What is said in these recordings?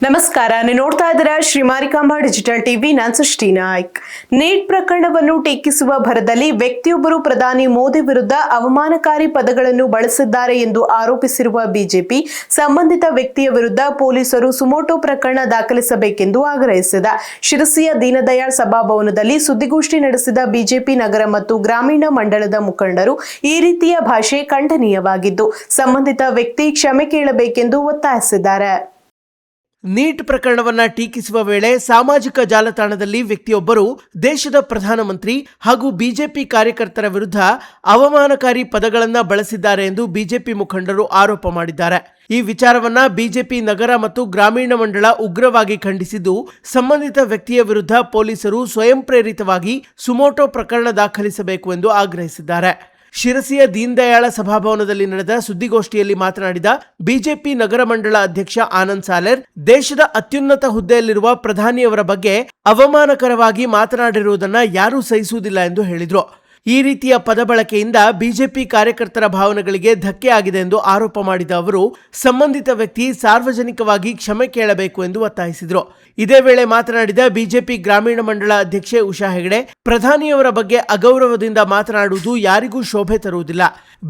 ನಮಸ್ಕಾರ, ನೀವು ನೋಡ್ತಾ ಇದ್ದೀರಾ ಶ್ರೀ ಮಾರಿಕಾಂಬಾ ಡಿಜಿಟಲ್ ಟಿವಿ. ನಾನು ಸೃಷ್ಟಿ ನಾಯ್ಕ್. ನೀಟ್ ಪ್ರಕರಣವನ್ನು ಟೀಕಿಸುವ ಭರದಲ್ಲಿ ವ್ಯಕ್ತಿಯೊಬ್ಬರು ಪ್ರಧಾನಿ ಮೋದಿ ವಿರುದ್ಧ ಅವಮಾನಕಾರಿ ಪದಗಳನ್ನು ಬಳಸಿದ್ದಾರೆ ಎಂದು ಆರೋಪಿಸಿರುವ ಬಿಜೆಪಿ ಸಂಬಂಧಿತ ವ್ಯಕ್ತಿಯ ವಿರುದ್ಧ ಪೊಲೀಸರು ಸುಮೋಟೋ ಪ್ರಕರಣ ದಾಖಲಿಸಬೇಕೆಂದು ಆಗ್ರಹಿಸಿದೆ. ಶಿರಸಿಯ ದೀನದಯಾಳ್ ಸಭಾಭವನದಲ್ಲಿ ಸುದ್ದಿಗೋಷ್ಠಿ ನಡೆಸಿದ ಬಿಜೆಪಿ ನಗರ ಮತ್ತು ಗ್ರಾಮೀಣ ಮಂಡಳದ ಮುಖಂಡರು ಈ ರೀತಿಯ ಭಾಷೆ ಖಂಡನೀಯವಾಗಿದ್ದು ಸಂಬಂಧಿತ ವ್ಯಕ್ತಿ ಕ್ಷಮೆ ಕೇಳಬೇಕೆಂದು ಒತ್ತಾಯಿಸಿದ್ದಾರೆ. ನೀಟ್ ಪ್ರಕರಣವನ್ನ ಟೀಕಿಸುವ ವೇಳೆ ಸಾಮಾಜಿಕ ಜಾಲತಾಣದಲ್ಲಿ ವ್ಯಕ್ತಿಯೊಬ್ಬರು ದೇಶದ ಪ್ರಧಾನಮಂತ್ರಿ ಹಾಗೂ ಬಿಜೆಪಿ ಕಾರ್ಯಕರ್ತರ ವಿರುದ್ಧ ಅವಮಾನಕಾರಿ ಪದಗಳನ್ನ ಬಳಸಿದ್ದಾರೆ ಎಂದು ಬಿಜೆಪಿ ಮುಖಂಡರು ಆರೋಪ ಮಾಡಿದ್ದಾರೆ. ಈ ವಿಚಾರವನ್ನ ಬಿಜೆಪಿ ನಗರ ಮತ್ತು ಗ್ರಾಮೀಣ ಮಂಡಳ ಉಗ್ರವಾಗಿ ಖಂಡಿಸಿದ್ದು, ಸಂಬಂಧಿತ ವ್ಯಕ್ತಿಯ ವಿರುದ್ಧ ಪೊಲೀಸರು ಸ್ವಯಂ ಪ್ರೇರಿತವಾಗಿ ಸುಮೋಟೋ ಪ್ರಕರಣ ದಾಖಲಿಸಬೇಕು ಎಂದು ಆಗ್ರಹಿಸಿದ್ದಾರೆ. ಶಿರಸಿಯ ದೀನದಯಾಳ ಸಭಾಭವನದಲ್ಲಿ ನಡೆದ ಸುದ್ದಿಗೋಷ್ಠಿಯಲ್ಲಿ ಮಾತನಾಡಿದ ಬಿಜೆಪಿ ನಗರ ಮಂಡಳ ಅಧ್ಯಕ್ಷ ಆನಂದ್ ಸಾಲೇರ್, ದೇಶದ ಅತ್ಯುನ್ನತ ಹುದ್ದೆಯಲ್ಲಿರುವ ಪ್ರಧಾನಿಯವರ ಬಗ್ಗೆ ಅವಮಾನಕರವಾಗಿ ಮಾತನಾಡಿರುವುದನ್ನು ಯಾರೂ ಸಹಿಸುವುದಿಲ್ಲ ಎಂದು ಹೇಳಿದರು. ಈ ರೀತಿಯ ಪದ ಬಳಕೆಯಿಂದ ಬಿಜೆಪಿ ಕಾರ್ಯಕರ್ತರ ಭಾವನೆಗಳಿಗೆ ಧಕ್ಕೆ ಆಗಿದೆ ಎಂದು ಆರೋಪ ಮಾಡಿದ ಅವರು, ಸಂಬಂಧಿತ ವ್ಯಕ್ತಿ ಸಾರ್ವಜನಿಕವಾಗಿ ಕ್ಷಮೆ ಕೇಳಬೇಕು ಎಂದು ಒತ್ತಾಯಿಸಿದರು. ಇದೇ ವೇಳೆ ಮಾತನಾಡಿದ ಬಿಜೆಪಿ ಗ್ರಾಮೀಣ ಮಂಡಳ ಅಧ್ಯಕ್ಷೆ ಉಷಾ ಹೆಗಡೆ, ಪ್ರಧಾನಿಯವರ ಬಗ್ಗೆ ಅಗೌರವದಿಂದ ಮಾತನಾಡುವುದು ಯಾರಿಗೂ ಶೋಭೆ ತರುವುದಿಲ್ಲ.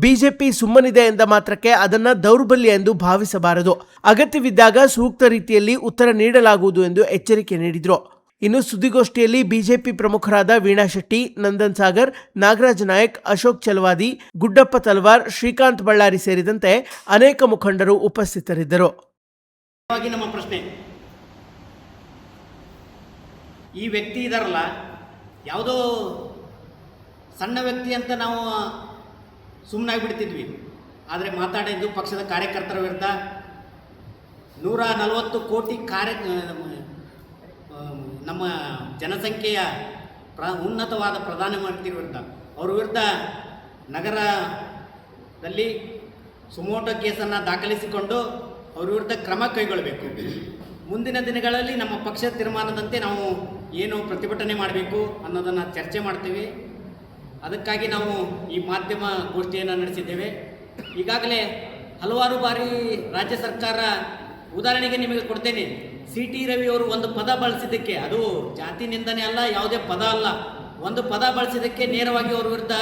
ಬಿಜೆಪಿ ಸುಮ್ಮನಿದೆ ಎಂದ ಮಾತ್ರಕ್ಕೆ ಅದನ್ನ ದೌರ್ಬಲ್ಯ ಎಂದು ಭಾವಿಸಬಾರದು. ಅಗತ್ಯವಿದ್ದಾಗ ಸೂಕ್ತ ರೀತಿಯಲ್ಲಿ ಉತ್ತರ ನೀಡಲಾಗುವುದು ಎಂದು ಎಚ್ಚರಿಕೆ ನೀಡಿದರು. ಇನ್ನು ಸುದ್ದಿಗೋಷ್ಠಿಯಲ್ಲಿ ಬಿಜೆಪಿ ಪ್ರಮುಖರಾದ ವೀಣಾ ಶೆಟ್ಟಿ, ನಂದನ್ ಸಾಗರ್, ನಾಗರಾಜ್ ನಾಯಕ್, ಅಶೋಕ್ ಚಲವಾದಿ, ಗುಡ್ಡಪ್ಪ ತಲ್ವಾರ್, ಶ್ರೀಕಾಂತ್ ಬಳ್ಳಾರಿ ಸೇರಿದಂತೆ ಅನೇಕ ಮುಖಂಡರು ಉಪಸ್ಥಿತರಿದ್ದರು. ನಮ್ಮ ಪ್ರಶ್ನೆ, ಈ ವ್ಯಕ್ತಿ ಇದಾರಲ್ಲ, ಯಾವುದೋ ಸಣ್ಣ ವ್ಯಕ್ತಿ ಅಂತ ನಾವು ಸುಮ್ಮನಾಗಿ ಬಿಡ್ತಿದ್ವಿ. ಆದರೆ ಮಾತಾಡಿದ್ದು ಪಕ್ಷದ ಕಾರ್ಯಕರ್ತರ ವಿರುದ್ಧ 140 ಕೋಟಿ ನಮ್ಮ ಜನಸಂಖ್ಯೆಯ ಉನ್ನತವಾದ ಪ್ರಧಾನಮಂತ್ರಿ ವಿರುದ್ಧ, ಅವ್ರ ವಿರುದ್ಧ ನಗರದಲ್ಲಿ ಸುಮೋಟೋ ಕೇಸನ್ನು ದಾಖಲಿಸಿಕೊಂಡು ಅವ್ರ ವಿರುದ್ಧ ಕ್ರಮ ಕೈಗೊಳ್ಳಬೇಕು. ಮುಂದಿನ ದಿನಗಳಲ್ಲಿ ನಮ್ಮ ಪಕ್ಷದ ತೀರ್ಮಾನದಂತೆ ನಾವು ಏನು ಪ್ರತಿಭಟನೆ ಮಾಡಬೇಕು ಅನ್ನೋದನ್ನು ಚರ್ಚೆ ಮಾಡ್ತೀವಿ. ಅದಕ್ಕಾಗಿ ನಾವು ಈ ಮಾಧ್ಯಮ ಗೋಷ್ಠಿಯನ್ನು ನಡೆಸಿದ್ದೇವೆ. ಈಗಾಗಲೇ ಹಲವಾರು ಬಾರಿ ರಾಜ್ಯ ಸರ್ಕಾರ, ಉದಾಹರಣೆಗೆ ನಿಮಗೆ ಕೊಡ್ತೇನೆ, CT ರವಿ ಅವರು ಒಂದು ಪದ ಬಳಸಿದ್ದಕ್ಕೆ, ಅದು ಜಾತಿ ನಿಂದನೆ ಅಲ್ಲ, ಯಾವುದೇ ಪದ ಅಲ್ಲ, ಒಂದು ಪದ ಬಳಸಿದ್ದಕ್ಕೆ ನೇರವಾಗಿ ಅವ್ರ ವಿರುದ್ಧ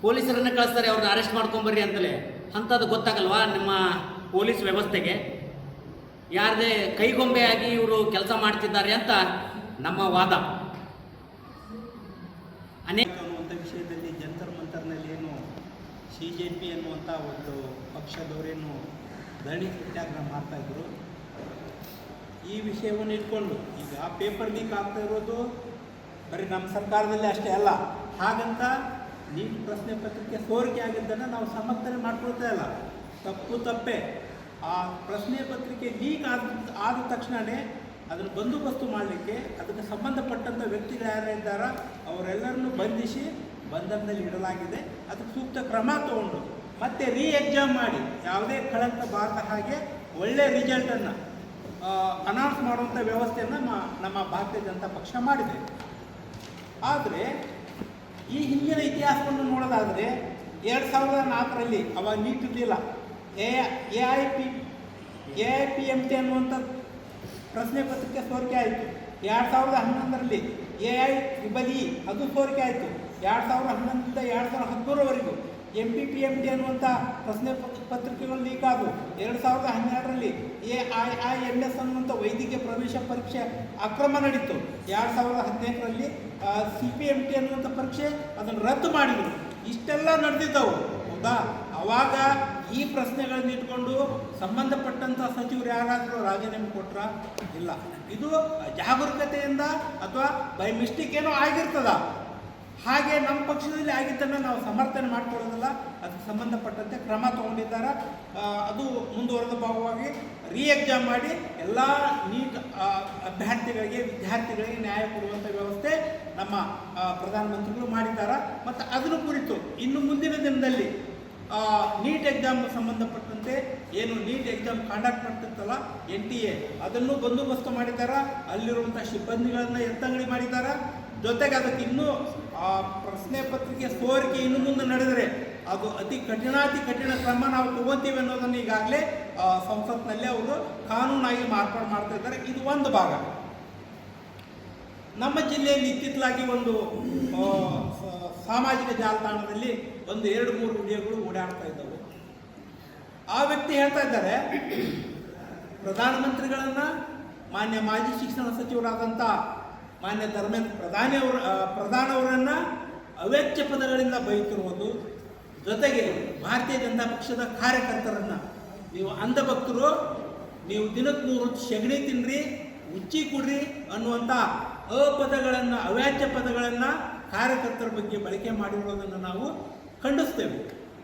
ಪೊಲೀಸರನ್ನು ಕಳಿಸ್ತಾರೆ, ಅವ್ರನ್ನ ಅರೆಸ್ಟ್ ಮಾಡ್ಕೊಂಬರ್ರಿ ಅಂತಲೇ. ಅಂಥದ್ದು ಗೊತ್ತಾಗಲ್ವಾ ನಿಮ್ಮ ಪೊಲೀಸ್ ವ್ಯವಸ್ಥೆಗೆ? ಯಾರದೇ ಕೈಗೊಂಬೆಯಾಗಿ ಇವರು ಕೆಲಸ ಮಾಡ್ತಿದ್ದಾರೆ ಅಂತ ನಮ್ಮ ವಾದ. ಅನೇಕ ಅನ್ನುವಂಥ ವಿಷಯದಲ್ಲಿ ಜಂತರ್ ಮಂತರ್ನಲ್ಲಿ ಏನು CJP ಅನ್ನುವಂಥ ಒಂದು ಪಕ್ಷದವರೇನು ಧರಣಿ ಸತ್ಯಾಗ್ರಹ ಮಾಡ್ತಾಯಿದ್ರು, ಈ ವಿಷಯವನ್ನು ಇಟ್ಕೊಂಡು ಈಗ ಪೇಪರ್ ಲೀಕ್ ಆಗ್ತಾ ಇರೋದು ಬರೀ ನಮ್ಮ ಸರ್ಕಾರದಲ್ಲಿ ಅಷ್ಟೇ ಅಲ್ಲ. ಹಾಗಂತ ನೀಟ್ ಪ್ರಶ್ನೆ ಪತ್ರಿಕೆ ಸೋರಿಕೆ ಆಗಿದ್ದನ್ನು ನಾವು ಸಮರ್ಥನೆ ಮಾಡ್ಕೊಳ್ತಾ ಇಲ್ಲ, ತಪ್ಪೇ. ಆ ಪ್ರಶ್ನೆ ಪತ್ರಿಕೆ ಲೀಕ್ ಆದ ತಕ್ಷಣವೇ ಅದನ್ನು ಬಂದೋಬಸ್ತು ಮಾಡಲಿಕ್ಕೆ ಅದಕ್ಕೆ ಸಂಬಂಧಪಟ್ಟಂಥ ವ್ಯಕ್ತಿಗಳು ಯಾರಿದ್ದಾರೋ ಅವರೆಲ್ಲರನ್ನೂ ಬಂಧಿಸಿ ಬಂಧನದಲ್ಲಿ ಇಡಲಾಗಿದೆ. ಅದಕ್ಕೆ ಸೂಕ್ತ ಕ್ರಮ ತಗೊಂಡು ಮತ್ತೆ ಎಕ್ಸಾಮ್ ಮಾಡಿ ಯಾವುದೇ ಕಳಂಕ ಬಾರದ ಹಾಗೆ ಒಳ್ಳೆಯ ರಿಸಲ್ಟನ್ನು ಅನೌನ್ಸ್ ಮಾಡುವಂಥ ವ್ಯವಸ್ಥೆಯನ್ನು ನಮ್ಮ ಭಾರತೀಯ ಜನತಾ ಪಕ್ಷ ಮಾಡಿದೆ. ಆದರೆ ಈ ಹಿಂದಿನ ಇತಿಹಾಸವನ್ನು ನೋಡೋದಾದರೆ 2004ರಲ್ಲಿ ಅವಾಗ ನೀಟ್ ಇರಲಿಲ್ಲ, AIPMT ಅನ್ನುವಂಥ ಪ್ರಶ್ನೆ ಪತ್ರಿಕೆ ಸೋರಿಕೆ ಆಯಿತು. 2011ರಲ್ಲಿ AIEEE ಅದು ಸೋರಿಕೆ ಆಯಿತು. 2011ರಿಂದ 2013ರವರೆಗೂ MPPMT ಅನ್ನುವಂಥ ಪ್ರಶ್ನೆ ಪತ್ರಿಕೆಗಳು ಲೀಕ್ ಆದವು. 2012ರಲ್ಲಿ AIIMS ಅನ್ನುವಂಥ ವೈದ್ಯಕೀಯ ಪ್ರವೇಶ ಪರೀಕ್ಷೆ ಅಕ್ರಮ ನಡೀತು. 2018ರಲ್ಲಿ CPMT ಅನ್ನುವಂಥ ಪರೀಕ್ಷೆ ಅದನ್ನು ರದ್ದು ಮಾಡಿದರು. ಇಷ್ಟೆಲ್ಲ ನಡೆದಿದ್ದವು, ಹೌದಾ? ಆವಾಗ ಈ ಪ್ರಶ್ನೆಗಳನ್ನು ಇಟ್ಕೊಂಡು ಸಂಬಂಧಪಟ್ಟಂಥ ಸಚಿವರು ಯಾರಾದರೂ ರಾಜೀನಾಮೆ ಕೊಟ್ರ? ಇಲ್ಲ. ಇದು ಜಾಗರೂಕತೆಯಿಂದ ಅಥವಾ ಬೈ ಮಿಸ್ಟೇಕ್ ಏನೋ ಆಗಿರ್ತದ, ಹಾಗೆ ನಮ್ಮ ಪಕ್ಷದಲ್ಲಿ ಆಗಿದ್ದನ್ನು ನಾವು ಸಮರ್ಥನೆ ಮಾಡಿಕೊಳ್ಳೋದಿಲ್ಲ. ಅದಕ್ಕೆ ಸಂಬಂಧಪಟ್ಟಂತೆ ಕ್ರಮ ತಗೊಂಡಿದ್ದಾರೆ. ಅದು ಮುಂದುವರೆದ ಭಾಗವಾಗಿ ಎಕ್ಸಾಮ್ ಮಾಡಿ ಎಲ್ಲ ನೀಟ್ ವಿದ್ಯಾರ್ಥಿಗಳಿಗೆ ನ್ಯಾಯ ಕೊಡುವಂಥ ವ್ಯವಸ್ಥೆ ನಮ್ಮ ಪ್ರಧಾನಮಂತ್ರಿಗಳು ಮಾಡಿದ್ದಾರೆ. ಮತ್ತು ಅದನ್ನು ಕುರಿತು ಇನ್ನು ಮುಂದಿನ ದಿನದಲ್ಲಿ ನೀಟ್ ಎಕ್ಸಾಮ್ ಸಂಬಂಧಪಟ್ಟಂತೆ ಏನು ನೀಟ್ ಎಕ್ಸಾಮ್ ಕಂಡಕ್ಟ್ ಮಾಡ್ತಿರ್ತಲ್ಲ NTA, ಅದನ್ನು ಬಂದೋಬಸ್ತು ಮಾಡಿದ್ದಾರೆ. ಅಲ್ಲಿರುವಂಥ ಸಿಬ್ಬಂದಿಗಳನ್ನು ಎತ್ತಂಗಡಿ ಮಾಡಿದ್ದಾರೆ. ಜೊತೆಗೆ ಅದಕ್ಕೆ ಇನ್ನೂ ಪ್ರಶ್ನೆ ಪತ್ರಿಕೆ ಸೋರಿಕೆ ಇನ್ನು ಮುಂದೆ ನಡೆದರೆ ಅದು ಅತಿ ಕಠಿಣ ಕ್ರಮ ನಾವು ತಗೋತೀವಿ ಅನ್ನೋದನ್ನು ಈಗಾಗಲೇ ಸಂಸತ್ನಲ್ಲಿ ಅವರು ಕಾನೂನಾಗಿ ಮಾರ್ಪಾಡು ಮಾಡ್ತಾ ಇದ್ದಾರೆ. ಇದು ಒಂದು ಭಾಗ. ನಮ್ಮ ಜಿಲ್ಲೆಯಲ್ಲಿ ಇತ್ತಿತ್ತಲಾಗಿ ಒಂದು ಸಾಮಾಜಿಕ ಜಾಲತಾಣದಲ್ಲಿ ಒಂದು 2-3 ವಿಡಿಯೋಗಳು ಓಡಾಡ್ತಾ ಇದ್ದವು. ಆ ವ್ಯಕ್ತಿ ಹೇಳ್ತಾ ಇದ್ದಾರೆ, ಪ್ರಧಾನಮಂತ್ರಿಗಳನ್ನು ಮಾನ್ಯ ಮಾಜಿ ಶಿಕ್ಷಣ ಸಚಿವರಾದಂಥ ಮಾನ್ಯ ಪ್ರಧಾನವರನ್ನು ಅವ್ಯಾಚ್ಯ ಪದಗಳಿಂದ ಬೈತಿರುವುದು, ಜೊತೆಗೆ ಭಾರತೀಯ ಜನತಾ ಪಕ್ಷದ ಕಾರ್ಯಕರ್ತರನ್ನು ನೀವು ಅಂಧಭಕ್ತರು, ನೀವು ದಿನಕ್ಕೆ 3 ಸೆಗಣಿ ತಿನ್ನಿರಿ, ಉಚ್ಚಿ ಕುಡ್ರಿ ಅನ್ನುವಂಥ ಅಪದಗಳನ್ನು, ಅವ್ಯಾಚ್ಯ ಪದಗಳನ್ನು ಕಾರ್ಯಕರ್ತರ ಬಗ್ಗೆ ಬಳಕೆ ಮಾಡಿರುವುದನ್ನು ನಾವು ಖಂಡಿಸ್ತೇವೆ.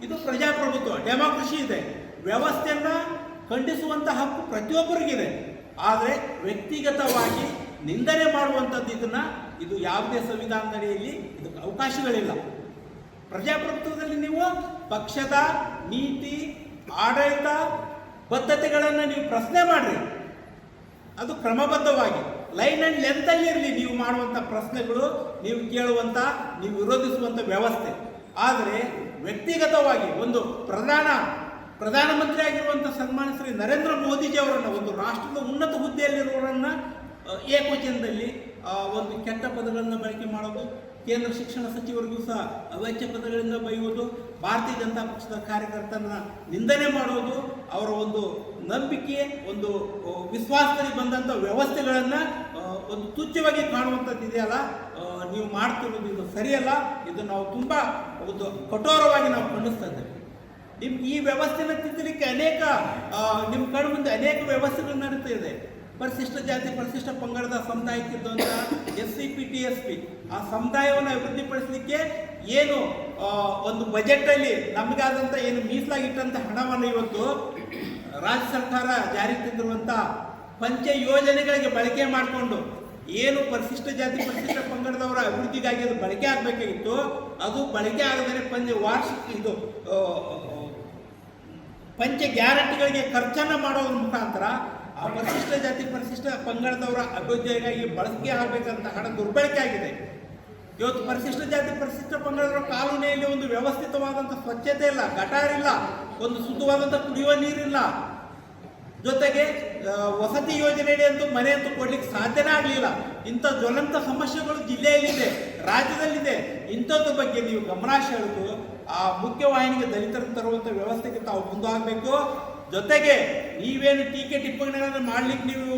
ಇದು ಪ್ರಜಾಪ್ರಭುತ್ವ, ಡೆಮಾಕ್ರಸಿ ಇದೆ. ವ್ಯವಸ್ಥೆಯನ್ನು ಖಂಡಿಸುವಂಥ ಹಕ್ಕು ಪ್ರತಿಯೊಬ್ಬರಿಗಿದೆ. ಆದರೆ ವ್ಯಕ್ತಿಗತವಾಗಿ ನಿಂದನೆ ಮಾಡುವಂಥದ್ದು ಇದು ಯಾವುದೇ ಸಂವಿಧಾನದಡಿಯಲ್ಲಿ ಇದಕ್ಕೆ ಅವಕಾಶಗಳಿಲ್ಲ. ಪ್ರಜಾಪ್ರಭುತ್ವದಲ್ಲಿ ನೀವು ಪಕ್ಷದ ನೀತಿ, ಆಡಳಿತ ಬದ್ಧತೆಗಳನ್ನು ನೀವು ಪ್ರಶ್ನೆ ಮಾಡಿರಿ, ಅದು ಕ್ರಮಬದ್ಧವಾಗಿ ಲೈನ್ ಆ್ಯಂಡ್ ಲೆಂತಲ್ಲಿ ಇರಲಿ. ನೀವು ಮಾಡುವಂಥ ಪ್ರಶ್ನೆಗಳು, ನೀವು ಕೇಳುವಂಥ, ನೀವು ವಿರೋಧಿಸುವಂಥ ವ್ಯವಸ್ಥೆ. ಆದರೆ ವ್ಯಕ್ತಿಗತವಾಗಿ ಒಂದು ಪ್ರಧಾನಮಂತ್ರಿ ಆಗಿರುವಂಥ ಸನ್ಮಾನ್ಯ ಶ್ರೀ ನರೇಂದ್ರ ಮೋದಿಜಿ ಅವರನ್ನು, ಒಂದು ರಾಷ್ಟ್ರದ ಉನ್ನತ ಹುದ್ದೆಯಲ್ಲಿರುವವರನ್ನು ಏಕವಚನದಲ್ಲಿ ಒಂದು ಕೆಟ್ಟ ಪದಗಳನ್ನು ಬಳಕೆ ಮಾಡೋದು, ಕೇಂದ್ರ ಶಿಕ್ಷಣ ಸಚಿವರಿಗೂ ಸಹ ಅವ್ಯಾಚ್ಯ ಪದಗಳಿಂದ ಬೈಯುವುದು, ಭಾರತೀಯ ಜನತಾ ಪಕ್ಷದ ಕಾರ್ಯಕರ್ತರನ್ನ ನಿಂದನೆ ಮಾಡೋದು, ಅವರ ಒಂದು ನಂಬಿಕೆ, ಒಂದು ವಿಶ್ವಾಸದಲ್ಲಿ ಬಂದಂಥ ವ್ಯವಸ್ಥೆಗಳನ್ನು ಒಂದು ತುಚ್ಛವಾಗಿ ಕಾಣುವಂಥದ್ದು ಇದೆಯಲ್ಲ, ನೀವು ಮಾಡ್ತಿರೋದು ಇದು ಸರಿಯಲ್ಲ. ಇದು ನಾವು ತುಂಬ ಒಂದು ಕಠೋರವಾಗಿ ನಾವು ಖಂಡಿಸ್ತಾ ಇದ್ದೇವೆ. ಈ ವ್ಯವಸ್ಥೆನ ತಿದ್ದಲಿಕ್ಕೆ ನಿಮ್ಮ ಕಣ್ಣು ಮುಂದೆ ಅನೇಕ ವ್ಯವಸ್ಥೆಗಳು ನಡೀತಾ ಇದೆ. ಪರಿಶಿಷ್ಟ ಜಾತಿ ಪರಿಶಿಷ್ಟ ಪಂಗಡದ ಸಮುದಾಯಕ್ಕಿದ್ದಂಥ SCP TSP ಆ ಸಮುದಾಯವನ್ನು ಅಭಿವೃದ್ಧಿಪಡಿಸಲಿಕ್ಕೆ ಏನು ಒಂದು ಬಜೆಟಲ್ಲಿ ನಮಗಾದಂಥ ಏನು ಮೀಸಲಾಗಿಟ್ಟಂಥ ಹಣವನ್ನು ಇವತ್ತು ರಾಜ್ಯ ಸರ್ಕಾರ ಜಾರಿಗೆ ತಂದಿರುವಂಥ ಪಂಚ ಯೋಜನೆಗಳಿಗೆ ಬಳಕೆ ಮಾಡಿಕೊಂಡು ಏನು ಪರಿಶಿಷ್ಟ ಜಾತಿ ಪರಿಶಿಷ್ಟ ಪಂಗಡದವರ ಅಭಿವೃದ್ಧಿಗಾಗಿ ಅದು ಬಳಕೆ ಆಗಬೇಕಾಗಿತ್ತು, ಅದು ಬಳಕೆ ಆಗದೇ ವಾರ್ಷಿಕ ಪಂಚ ಗ್ಯಾರಂಟಿಗಳಿಗೆ ಖರ್ಚನ್ನು ಮಾಡೋದ್ರ ಮುಖಾಂತರ ಆ ಪರಿಶಿಷ್ಟ ಜಾತಿ ಪರಿಶಿಷ್ಟ ಪಂಗಡದವರ ಅಭಿವೃದ್ಧಿಗಾಗಿ ಬಳಕೆ ಆಗಬೇಕಂತ ಹಣ ದುರ್ಬಳಕೆ ಆಗಿದೆ. ಇವತ್ತು ಪರಿಶಿಷ್ಟ ಜಾತಿ ಪರಿಶಿಷ್ಟ ಪಂಗಡದವರ ಕಾಲೋನಿಯಲ್ಲಿ ಒಂದು ವ್ಯವಸ್ಥಿತವಾದಂಥ ಸ್ವಚ್ಛತೆ ಇಲ್ಲ, ಗಟಾರಿಲ್ಲ, ಒಂದು ಶುದ್ಧವಾದಂಥ ಕುಡಿಯುವ ನೀರಿಲ್ಲ, ಜೊತೆಗೆ ವಸತಿ ಯೋಜನೆಯಲ್ಲಿ ಅಂತೂ ಮನೆ ಅಂತೂ ಕೊಡ್ಲಿಕ್ಕೆ ಸಾಧ್ಯನೇ ಆಗಲಿಲ್ಲ. ಇಂಥ ಜ್ವಲಂತ ಸಮಸ್ಯೆಗಳು ಜಿಲ್ಲೆಯಲ್ಲಿದೆ, ರಾಜ್ಯದಲ್ಲಿದೆ. ಇಂಥದ್ರ ಬಗ್ಗೆ ನೀವು ಗಮನ ಸೆಳೆದು ಆ ಮುಖ್ಯವಾಹಿನಿಗೆ ದಲಿತರನ್ನು ತರುವಂಥ ವ್ಯವಸ್ಥೆಗೆ ತಾವು ಮುಂದಾಗಬೇಕು. ಜೊತೆಗೆ ನೀವೇನು ಟೀಕೆ ಟಿಪ್ಪಣಿಗಳನ್ನು ಮಾಡಲಿಕ್ಕೆ ನೀವು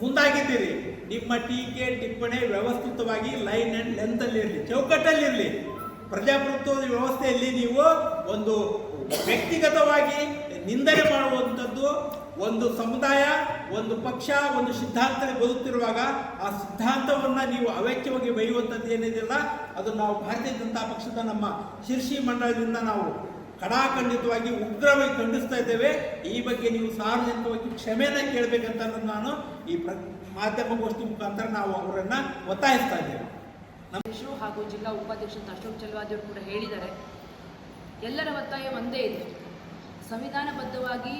ಮುಂದಾಗಿದ್ದೀರಿ, ನಿಮ್ಮ ಟೀಕೆ ಟಿಪ್ಪಣಿ ವ್ಯವಸ್ಥಿತವಾಗಿ ಲೈನ್ ಆ್ಯಂಡ್ ಲೆಂತಲ್ಲಿ ಇರಲಿ, ಚೌಕಟ್ಟಲ್ಲಿರಲಿ. ಪ್ರಜಾಪ್ರಭುತ್ವದ ವ್ಯವಸ್ಥೆಯಲ್ಲಿ ನೀವು ಒಂದು ವ್ಯಕ್ತಿಗತವಾಗಿ ನಿಂದನೆ ಮಾಡುವಂಥದ್ದು, ಒಂದು ಸಮುದಾಯ, ಒಂದು ಪಕ್ಷ, ಒಂದು ಸಿದ್ಧಾಂತದಲ್ಲಿ ಬದುಕ್ತಿರುವಾಗ ಆ ಸಿದ್ಧಾಂತವನ್ನು ನೀವು ಅವ್ಯಾಚ್ಯವಾಗಿ ಬೈಯುವಂಥದ್ದು ಏನಿದೆಯಲ್ಲ, ಅದು ನಾವು ಭಾರತೀಯ ಜನತಾ ಪಕ್ಷದ ನಮ್ಮ ಶಿರ್ಷಿ ಮಂಡಳದಿಂದ ನಾವು ಕಡಾಖಂಡಿತವಾಗಿ ಉಗ್ರವಾಗಿ ಖಂಡಿಸ್ತಾ ಇದ್ದೇವೆ. ಈ ಬಗ್ಗೆ ನೀವು ಸಾರ್ವಜನಿಕವಾಗಿ ಕ್ಷಮೆಯನ್ನು ಕೇಳಬೇಕಂತ ನಾನು ಈ ಮಾಧ್ಯಮಗೋಷ್ಠಿ ಮುಖಾಂತರ ನಾವು ಅವರನ್ನು ಒತ್ತಾಯಿಸ್ತಾ ಇದ್ದೇವೆ. ಅಧ್ಯಕ್ಷರು ಹಾಗೂ ಜಿಲ್ಲಾ ಉಪಾಧ್ಯಕ್ಷ ಅಶೋಕ್ ಚಲವಾದಿ ಅವರು ಕೂಡ ಹೇಳಿದ್ದಾರೆ, ಎಲ್ಲರ ಒತ್ತಾಯ ಒಂದೇ ಇದೆ. ಸಂವಿಧಾನಬದ್ಧವಾಗಿ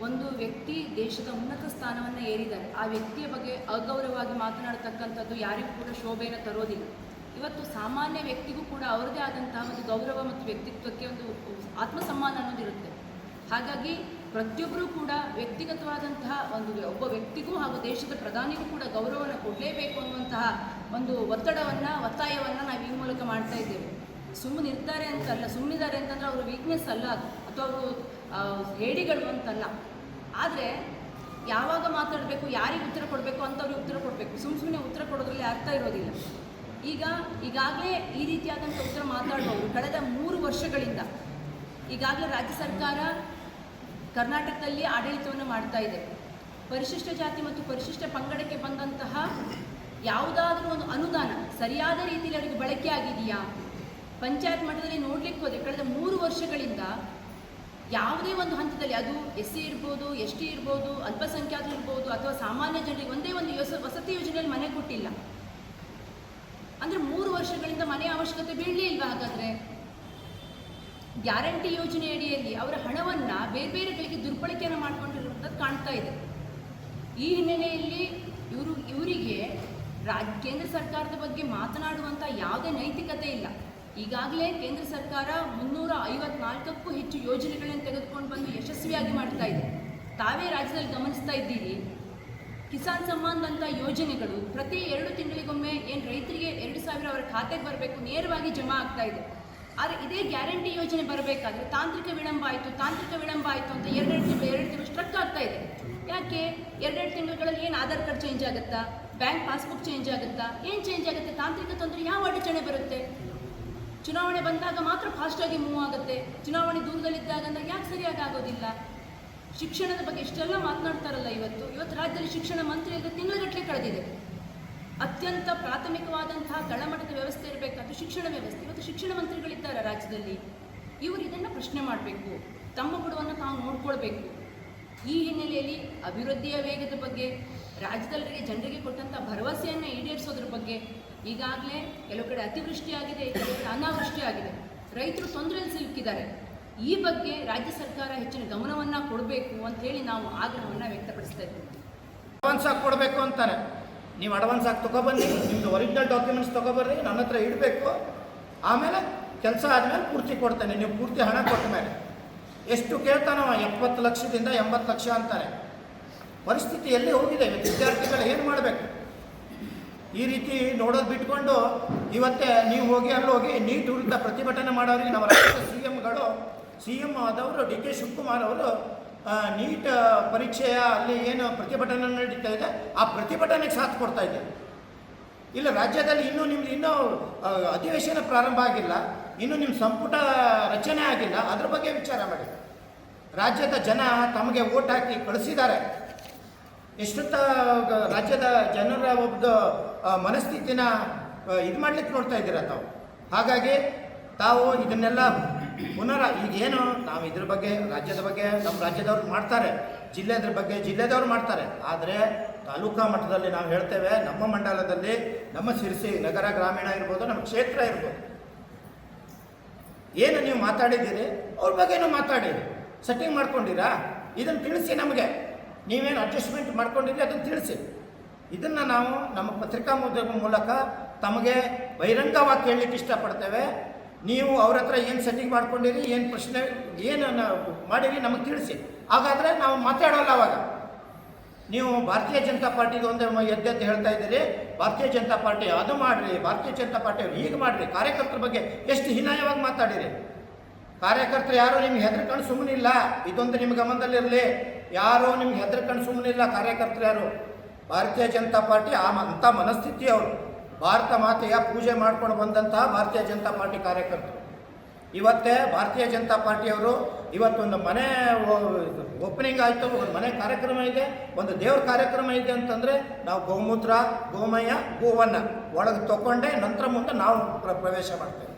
ಒಂದು ವ್ಯಕ್ತಿ ದೇಶದ ಉನ್ನತ ಸ್ಥಾನವನ್ನು ಏರಿದ್ದಾರೆ, ಆ ವ್ಯಕ್ತಿಯ ಬಗ್ಗೆ ಅಗೌರವವಾಗಿ ಮಾತನಾಡತಕ್ಕಂಥದ್ದು ಯಾರಿಗೂ ಕೂಡ ಶೋಭೆಯನ್ನು ತರೋದಿಲ್ಲ. ಇವತ್ತು ಸಾಮಾನ್ಯ ವ್ಯಕ್ತಿಗೂ ಕೂಡ ಅವರದೇ ಆದಂತಹ ಒಂದು ಗೌರವ ಮತ್ತು ವ್ಯಕ್ತಿತ್ವಕ್ಕೆ ಒಂದು ಆತ್ಮಸಮ್ಮಾನ ಅನ್ನೋದಿರುತ್ತೆ. ಹಾಗಾಗಿ ಪ್ರತಿಯೊಬ್ಬರೂ ಕೂಡ ವ್ಯಕ್ತಿಗತವಾದಂತಹ ಒಬ್ಬ ವ್ಯಕ್ತಿಗೂ ಹಾಗೂ ದೇಶದ ಪ್ರಧಾನಿಗೂ ಕೂಡ ಗೌರವವನ್ನು ಕೊಡಲೇಬೇಕು ಅನ್ನುವಂತಹ ಒಂದು ಒತ್ತಾಯವನ್ನು ನಾವು ಈ ಮೂಲಕ ಮಾಡ್ತಾ ಇದ್ದೇವೆ. ಸುಮ್ಮನಿರ್ತಾರೆ ಅಂತಲ್ಲ, ಸುಮ್ಮನಿದ್ದಾರೆ ಅಂತಂದರೆ ಅವರು ವೀಕ್ನೆಸ್ ಅಲ್ಲ ಅದು, ಅಥವಾ ಅವರು ಹೇಡಿಗಳು ಅಂತಲ್ಲ. ಆದರೆ ಯಾವಾಗ ಮಾತಾಡಬೇಕು, ಯಾರಿಗೆ ಉತ್ತರ ಕೊಡಬೇಕು ಅಂಥವ್ರಿಗೆ ಉತ್ತರ ಕೊಡಬೇಕು. ಸುಮ್ಮನೆ ಉತ್ತರ ಕೊಡೋದ್ರಲ್ಲಿ ಅರ್ಥ ಇರೋದಿಲ್ಲ. ಈಗಾಗಲೇ ಈ ರೀತಿಯಾದಂಥ ಉತ್ತರ ಮಾತಾಡುವವರು ಕಳೆದ 3 ವರ್ಷಗಳಿಂದ ಈಗಾಗಲೇ ರಾಜ್ಯ ಸರ್ಕಾರ ಕರ್ನಾಟಕದಲ್ಲಿ ಆಡಳಿತವನ್ನು ಮಾಡ್ತಾ ಇದೆ. ಪರಿಶಿಷ್ಟ ಜಾತಿ ಮತ್ತು ಪರಿಶಿಷ್ಟ ಪಂಗಡಕ್ಕೆ ಬಂದಂತಹ ಯಾವುದಾದ್ರೂ ಒಂದು ಅನುದಾನ ಸರಿಯಾದ ರೀತಿಯಲ್ಲಿ ಅವರಿಗೆ ಬಳಕೆ ಆಗಿದೆಯಾ? ಪಂಚಾಯತ್ ಮಟ್ಟದಲ್ಲಿ ನೋಡಲಿಕ್ಕೆ ಹೋದರೆ ಕಳೆದ 3 ವರ್ಷಗಳಿಂದ ಯಾವುದೇ ಒಂದು ಹಂತದಲ್ಲಿ, ಅದು SC ಇರ್ಬೋದು, ST ಇರ್ಬೋದು, ಅಲ್ಪಸಂಖ್ಯಾತರು ಇರ್ಬೋದು, ಅಥವಾ ಸಾಮಾನ್ಯ ಜನರಿಗೆ ಒಂದೇ ಒಂದು ವಸತಿ ಯೋಜನೆಯಲ್ಲಿ ಮನೆ ಕೊಟ್ಟಿಲ್ಲ. ಅಂದರೆ 3 ವರ್ಷಗಳಿಂದ ಮನೆಯ ಅವಶ್ಯಕತೆ ಬೀಳಲೇ ಇಲ್ವಾ? ಹಾಗಾದರೆ ಗ್ಯಾರಂಟಿ ಯೋಜನೆ ಅಡಿಯಲ್ಲಿ ಅವರ ಹಣವನ್ನು ಬೇರೆ ಬೇರೆಗಳಿಗೆ ದುರ್ಬಳಕೆಯನ್ನು ಮಾಡಿಕೊಂಡಿರುವಂಥದ್ದು ಕಾಣ್ತಾ ಇದೆ. ಈ ಹಿನ್ನೆಲೆಯಲ್ಲಿ ಇವರಿಗೆ ಕೇಂದ್ರ ಸರ್ಕಾರದ ಬಗ್ಗೆ ಮಾತನಾಡುವಂಥ ಯಾವುದೇ ನೈತಿಕತೆ ಇಲ್ಲ. ಈಗಾಗಲೇ ಕೇಂದ್ರ ಸರ್ಕಾರ 354ಕ್ಕೂ ಹೆಚ್ಚು ಯೋಜನೆಗಳನ್ನು ತೆಗೆದುಕೊಂಡು ಬಂದು ಯಶಸ್ವಿಯಾಗಿ ಮಾಡ್ತಾ ಇದೆ. ತಾವೇ ರಾಜ್ಯದಲ್ಲಿ ಗಮನಿಸ್ತಾ ಇದ್ದೀರಿ, ಕಿಸಾನ್ ಸಮ್ಮಾನ್ ಅಂತ ಯೋಜನೆಗಳು ಪ್ರತಿ 2 ತಿಂಗಳಿಗೊಮ್ಮೆ ಏನು ರೈತರಿಗೆ 2,000 ಅವರ ಖಾತೆಗೆ ಬರಬೇಕು, ನೇರವಾಗಿ ಜಮಾ ಆಗ್ತಾ ಇದೆ. ಆದರೆ ಇದೇ ಗ್ಯಾರಂಟಿ ಯೋಜನೆ ಬರಬೇಕಾದ್ರೆ ತಾಂತ್ರಿಕ ವಿಳಂಬ ಆಯಿತು ಅಂತ 2 ತಿಂಗಳು ಸ್ಟ್ರಕ್ ಆಗ್ತಾ ಇದೆ. ಯಾಕೆ 2 ತಿಂಗಳುಗಳಲ್ಲಿ ಏನು ಆಧಾರ್ ಕಾರ್ಡ್ ಚೇಂಜ್ ಆಗುತ್ತಾ, ಬ್ಯಾಂಕ್ ಪಾಸ್ಬುಕ್ ಚೇಂಜ್ ಆಗುತ್ತಾ, ಏನು ಚೇಂಜ್ ಆಗುತ್ತೆ? ತಾಂತ್ರಿಕ ತೊಂದರೆ ಯಾವ ಅಡಚಣೆ ಬರುತ್ತೆ? ಚುನಾವಣೆ ಬಂದಾಗ ಮಾತ್ರ ಫಾಸ್ಟಾಗಿ ಮೂವ್ ಆಗುತ್ತೆ, ಚುನಾವಣೆ ದೂರದಲ್ಲಿದ್ದಾಗ ಯಾಕೆ ಸರಿಯಾಗಿ ಆಗೋದಿಲ್ಲ? ಶಿಕ್ಷಣದ ಬಗ್ಗೆ ಇಷ್ಟೆಲ್ಲ ಮಾತನಾಡ್ತಾರಲ್ಲ, ಇವತ್ತು ರಾಜ್ಯದಲ್ಲಿ ಶಿಕ್ಷಣ ಮಂತ್ರಿ ಇಲ್ಲದೆ ತಿಂಗಳುಗಟ್ಟಲೆ ಕಳೆದಿದೆ. ಅತ್ಯಂತ ಪ್ರಾಥಮಿಕವಾದಂತಹ ತಳಮಟ್ಟದ ವ್ಯವಸ್ಥೆ ಇರಬೇಕಾದ ಶಿಕ್ಷಣ ವ್ಯವಸ್ಥೆ, ಇವತ್ತು ಶಿಕ್ಷಣ ಮಂತ್ರಿಗಳಿದ್ದಾರೆ ರಾಜ್ಯದಲ್ಲಿ. ಇವರು ಇದನ್ನು ಪ್ರಶ್ನೆ ಮಾಡಬೇಕು, ತಮ್ಮ ಬುಡವನ್ನು ತಾವು ನೋಡ್ಕೊಳ್ಬೇಕು. ಈ ಹಿನ್ನೆಲೆಯಲ್ಲಿ ಅಭಿವೃದ್ಧಿಯ ವೇಗದ ಬಗ್ಗೆ, ರಾಜ್ಯದಲ್ಲಿ ಜನರಿಗೆ ಕೊಟ್ಟಂಥ ಭರವಸೆಯನ್ನು ಈಡೇರಿಸೋದ್ರ ಬಗ್ಗೆ, ಈಗಾಗಲೇ ಕೆಲವು ಕಡೆ ಅತಿವೃಷ್ಟಿ ಆಗಿದೆ, ಕೆಲವು ಕಡೆ ಅನಾವೃಷ್ಟಿ ಆಗಿದೆ, ರೈತರು ತೊಂದರೆಯಲ್ಲಿ ಸಿಲುಕಿದ್ದಾರೆ. ಈ ಬಗ್ಗೆ ರಾಜ್ಯ ಸರ್ಕಾರ ಹೆಚ್ಚಿನ ಗಮನವನ್ನು ಕೊಡಬೇಕು ಅಂತ ಹೇಳಿ ನಾವು ಆಗ್ರಹವನ್ನು ವ್ಯಕ್ತಪಡಿಸ್ತಾ ಇದ್ದೀವಿ. ಅಡ್ವಾನ್ಸ್ ಆಗಿ ಕೊಡಬೇಕು ಅಂತಾರೆ. ನೀವು ಅಡ್ವಾನ್ಸ್ ಆಗಿ ತೊಗೊಬನ್ನಿ, ನಿಮ್ಮದು ಒರಿಜಿನಲ್ ಡಾಕ್ಯುಮೆಂಟ್ಸ್ ತೊಗೊಬರ್ರಿ, ನನ್ನ ಹತ್ರ ಇಡಬೇಕು, ಆಮೇಲೆ ಕೆಲಸ ಆದಮೇಲೆ ಪೂರ್ತಿ ಕೊಡ್ತೇನೆ. ನೀವು ಪೂರ್ತಿ ಹಣ ಕೊಟ್ಟ ಮೇಲೆ ಎಷ್ಟು ಕೇಳ್ತಾನವ? 70 ಲಕ್ಷದಿಂದ 80 ಲಕ್ಷ ಅಂತಾರೆ. ಪರಿಸ್ಥಿತಿ ಎಲ್ಲಿ ಹೋಗಿದೆ? ವಿದ್ಯಾರ್ಥಿಗಳು ಏನು ಮಾಡಬೇಕು? ಈ ರೀತಿ ನೋಡೋದು ಬಿಟ್ಕೊಂಡು ಇವತ್ತೇ ನೀವು ಹೋಗಿ ಅಲ್ಲಿ ಹೋಗಿ ನೀಟ್ ವಿರುದ್ಧ ಪ್ರತಿಭಟನೆ ಮಾಡೋರಿಗೆ ನಮ್ಮ ರಾಜ್ಯದ ಸಿ ಎಂ ಆದವರು ಡಿ ಕೆ ಶಿವಕುಮಾರ್ ಅವರು ನೀಟ್ ಪರೀಕ್ಷೆಯ ಅಲ್ಲಿ ಏನು ಪ್ರತಿಭಟನೆ ನಡೀತಾ ಇದೆ, ಆ ಪ್ರತಿಭಟನೆಗೆ ಸಾಥ್ ಕೊಡ್ತಾ ಇದ್ದಾರೆ. ಇಲ್ಲ, ರಾಜ್ಯದಲ್ಲಿ ಇನ್ನೂ ಅಧಿವೇಶನ ಪ್ರಾರಂಭ ಆಗಿಲ್ಲ, ಇನ್ನೂ ನಿಮ್ಮ ಸಂಪುಟ ರಚನೆ ಆಗಿಲ್ಲ, ಅದ್ರ ಬಗ್ಗೆ ವಿಚಾರ ಮಾಡಿ. ರಾಜ್ಯದ ಜನ ತಮಗೆ ವೋಟ್ ಹಾಕಿ ಕಳಿಸಿದ್ದಾರೆ. ಎಷ್ಟೊತ್ತ ರಾಜ್ಯದ ಜನರ ಒಂದು ಮನಸ್ಥಿತಿನ ಇದು ಮಾಡ್ಲಿಕ್ಕೆ ನೋಡ್ತಾ ಇದ್ದೀರ ತಾವು. ಹಾಗಾಗಿ ತಾವು ಇದನ್ನೆಲ್ಲ ಈಗೇನು ನಾವು ಇದ್ರ ಬಗ್ಗೆ ರಾಜ್ಯದ ಬಗ್ಗೆ ನಮ್ಮ ರಾಜ್ಯದವ್ರು ಮಾಡ್ತಾರೆ, ಜಿಲ್ಲೆದ್ರ ಬಗ್ಗೆ ಜಿಲ್ಲೆದವ್ರು ಮಾಡ್ತಾರೆ. ಆದರೆ ತಾಲೂಕಾ ಮಟ್ಟದಲ್ಲಿ ನಾವು ಹೇಳ್ತೇವೆ, ನಮ್ಮ ಮಂಡಲದಲ್ಲಿ ನಮ್ಮ ಶಿರಸಿ ನಗರ ಗ್ರಾಮೀಣ ಇರ್ಬೋದು, ನಮ್ಮ ಕ್ಷೇತ್ರ ಇರ್ಬೋದು, ಏನು ನೀವು ಮಾತಾಡಿದ್ದೀರಿ ಅವ್ರ ಬಗ್ಗೆನೂ ಮಾತಾಡಿರಿ. ಸೆಟ್ಟಿಂಗ್ ಮಾಡ್ಕೊಂಡಿರಾ? ಇದನ್ನು ತಿಳಿಸಿ ನಮಗೆ. ನೀವೇನು ಅಡ್ಜಸ್ಟ್ಮೆಂಟ್ ಮಾಡ್ಕೊಂಡಿರಿ ಅದನ್ನು ತಿಳಿಸಿ. ಇದನ್ನು ನಾವು ನಮ್ಮ ಪತ್ರಿಕಾ ಮೂಲಕ ತಮಗೆ ಬಹಿರಂಗವಾಗಿ ಕೇಳಲಿಕ್ಕೆ ಇಷ್ಟಪಡ್ತೇವೆ. ನೀವು ಅವ್ರ ಹತ್ರ ಏನು ಸೆಟ್ಟಿಂಗ್ ಮಾಡ್ಕೊಂಡಿರಿ, ಏನು ಪ್ರಶ್ನೆ ಏನು ಮಾಡಿರಿ ನಮಗೆ ತಿಳಿಸಿ. ಹಾಗಾದರೆ ನಾವು ಮಾತಾಡೋಲ್ಲ. ಅವಾಗ ನೀವು ಭಾರತೀಯ ಜನತಾ ಪಾರ್ಟಿಗೆ ಒಂದೇ ಎದ್ದೆದ್ದು ಹೇಳ್ತಾ ಇದ್ದೀರಿ, ಭಾರತೀಯ ಜನತಾ ಪಾರ್ಟಿ ಅದು ಮಾಡಿರಿ, ಭಾರತೀಯ ಜನತಾ ಪಾರ್ಟಿ ಹೀಗೆ ಮಾಡಿರಿ. ಕಾರ್ಯಕರ್ತರ ಬಗ್ಗೆ ಎಷ್ಟು ಹೀನಾಯವಾಗಿ ಮಾತಾಡಿರಿ. ಕಾರ್ಯಕರ್ತರು ಯಾರೂ ನಿಮ್ಗೆ ಹೆದರ್ಕೊಂಡು ಸುಮ್ಮನಿಲ್ಲ, ಇದೊಂದು ನಿಮ್ಮ ಗಮನದಲ್ಲಿರಲಿ. ಯಾರೂ ನಿಮ್ಗೆ ಹೆದರ್ಕೊಂಡು ಸುಮ್ಮನಿಲ್ಲ ಕಾರ್ಯಕರ್ತರು ಯಾರು. ಭಾರತೀಯ ಜನತಾ ಪಾರ್ಟಿ ಅಂಥ ಮನಸ್ಥಿತಿ ಅವರು. ಭಾರತ ಮಾತೆಯ ಪೂಜೆ ಮಾಡ್ಕೊಂಡು ಬಂದಂತಹ ಭಾರತೀಯ ಜನತಾ ಪಾರ್ಟಿ ಕಾರ್ಯಕರ್ತರು. ಇವತ್ತೇ ಭಾರತೀಯ ಜನತಾ ಪಾರ್ಟಿಯವರು ಇವತ್ತೊಂದು ಮನೆ ಓಪನಿಂಗ್ ಆಯಿತು, ಒಂದು ಮನೆ ಕಾರ್ಯಕ್ರಮ ಇದೆ, ಒಂದು ದೇವ್ರ ಕಾರ್ಯಕ್ರಮ ಇದೆ ಅಂತಂದರೆ ನಾವು ಗೋಮೂತ್ರ, ಗೋಮಯ, ಗೋವನ್ನು ಒಳಗೆ ತಗೊಂಡೆ ನಂತರ ಮುಂದೆ ನಾವು ಪ್ರವೇಶ ಮಾಡ್ತೇವೆ.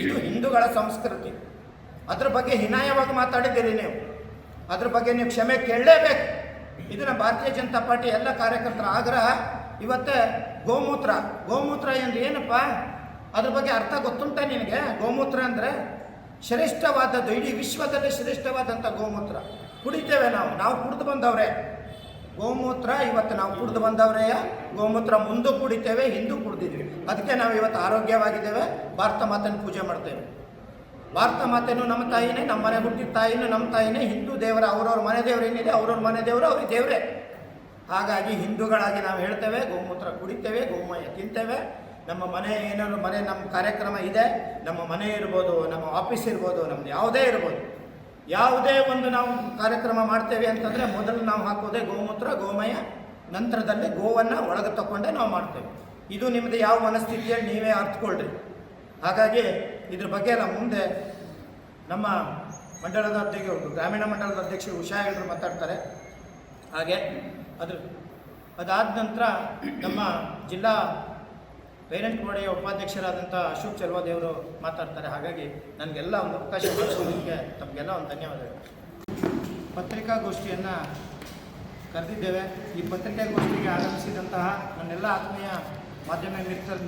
ಇದು ಹಿಂದೂಗಳ ಸಂಸ್ಕೃತಿ. ಅದ್ರ ಬಗ್ಗೆ ಹೀನಾಯವಾಗಿ ಮಾತಾಡಿದ್ದೀರಿ ನೀವು. ಅದ್ರ ಬಗ್ಗೆ ನೀವು ಕ್ಷಮೆ ಕೇಳಲೇಬೇಕು. ಇದನ್ನು ಭಾರತೀಯ ಜನತಾ ಪಾರ್ಟಿ ಎಲ್ಲ ಕಾರ್ಯಕರ್ತರ ಆಗ್ರಹ. ಇವತ್ತೇ ಗೋಮೂತ್ರ ಅಂದ್ರೆ ಏನಪ್ಪ, ಅದ್ರ ಬಗ್ಗೆ ಅರ್ಥ ಗೊತ್ತುಂಟ ನಿನಗೆ? ಗೋಮೂತ್ರ ಅಂದರೆ ಶ್ರೇಷ್ಠವಾದದ್ದು, ಇಡೀ ವಿಶ್ವದಲ್ಲೇ ಶ್ರೇಷ್ಠವಾದಂಥ ಗೋಮೂತ್ರ ಕುಡಿತೇವೆ ನಾವು ಕುಡಿದು ಬಂದವ್ರೆ. ಗೋಮೂತ್ರ ಇವತ್ತು ನಾವು ಕುಡಿದು ಬಂದವ್ರೆ. ಗೋಮೂತ್ರ ಮುಂದೂ ಕುಡಿತೇವೆ, ಹಿಂದೂ ಕುಡಿದಿದ್ವಿ. ಅದಕ್ಕೆ ನಾವು ಇವತ್ತು ಆರೋಗ್ಯವಾಗಿದ್ದೇವೆ, ಭಾರತ ಮಾತೆಯನ್ನು ಪೂಜೆ ಮಾಡ್ತೇವೆ. ಭಾರತ ಮಾತೆಯೂ ನಮ್ಮ ತಾಯಿನೇ, ನಮ್ಮ ಮನೆ ಹುಟ್ಟಿದ ತಾಯಿನೂ ನಮ್ಮ ತಾಯಿನೇ. ಹಿಂದೂ ದೇವರ ಅವ್ರವ್ರ ಮನೆ ದೇವರು ಏನಿದೆ, ಅವ್ರವ್ರ ಮನೆ ದೇವರು ಅವ್ರಿಗೆ ದೇವರೇ. ಹಾಗಾಗಿ ಹಿಂದೂಗಳಾಗಿ ನಾವು ಹೇಳ್ತೇವೆ, ಗೋಮೂತ್ರ ಕುಡಿತೇವೆ, ಗೋಮಯ ತಿಂತೇವೆ. ನಮ್ಮ ಮನೆ ಏನಾದ್ರು ನಮ್ಮ ಕಾರ್ಯಕ್ರಮ ಇದೆ, ನಮ್ಮ ಮನೆ ಇರ್ಬೋದು, ನಮ್ಮ ಆಫೀಸ್ ಇರ್ಬೋದು, ನಮ್ಮದು ಯಾವುದೇ ಇರ್ಬೋದು, ಯಾವುದೇ ಒಂದು ನಾವು ಕಾರ್ಯಕ್ರಮ ಮಾಡ್ತೇವೆ ಅಂತಂದರೆ ಮೊದಲು ನಾವು ಹಾಕೋದೇ ಗೋಮೂತ್ರ, ಗೋಮಯ, ನಂತರದಲ್ಲಿ ಗೋವನ್ನು ಒಳಗೆ ತಗೊಂಡೆ ನಾವು ಮಾಡ್ತೇವೆ. ಇದು ನಿಮ್ಮದು ಯಾವ ಮನಸ್ಥಿತಿಯಲ್ಲಿ ನೀವೇ ಅರ್ಥಕೊಳ್ರಿ. ಹಾಗಾಗಿ ಇದ್ರ ಬಗ್ಗೆ ಎಲ್ಲ ಮುಂದೆ ನಮ್ಮ ಮಂಡಳದ ಅಧ್ಯಕ್ಷರು, ಗ್ರಾಮೀಣ ಮಂಡಳದ ಅಧ್ಯಕ್ಷರು ಉಷಾ ಎಲ್ಲರೂ ಮಾತಾಡ್ತಾರೆ. ಹಾಗೆ ಅದಾದ ನಂತರ ನಮ್ಮ ಜಿಲ್ಲಾ ಪೇರೆಂಟ್ ಬಾಡಿಯ ಉಪಾಧ್ಯಕ್ಷರಾದಂಥ ಅಶೋಕ್ ಚಲವಾದಿಯವರು ಮಾತಾಡ್ತಾರೆ. ಹಾಗಾಗಿ ನನಗೆಲ್ಲ ಒಂದು ಅವಕಾಶ ಮಾಡಿಸೋದಕ್ಕೆ ತಮಗೆಲ್ಲ ಒಂದು ಧನ್ಯವಾದಗಳು. ಪತ್ರಿಕಾಗೋಷ್ಠಿಯನ್ನು ಕರೆದಿದ್ದೇವೆ. ಈ ಪತ್ರಿಕಾಗೋಷ್ಠಿಗೆ ಆಗಮಿಸಿದಂತಹ ನನ್ನೆಲ್ಲ ಆತ್ಮೀಯ ಮಾಧ್ಯಮ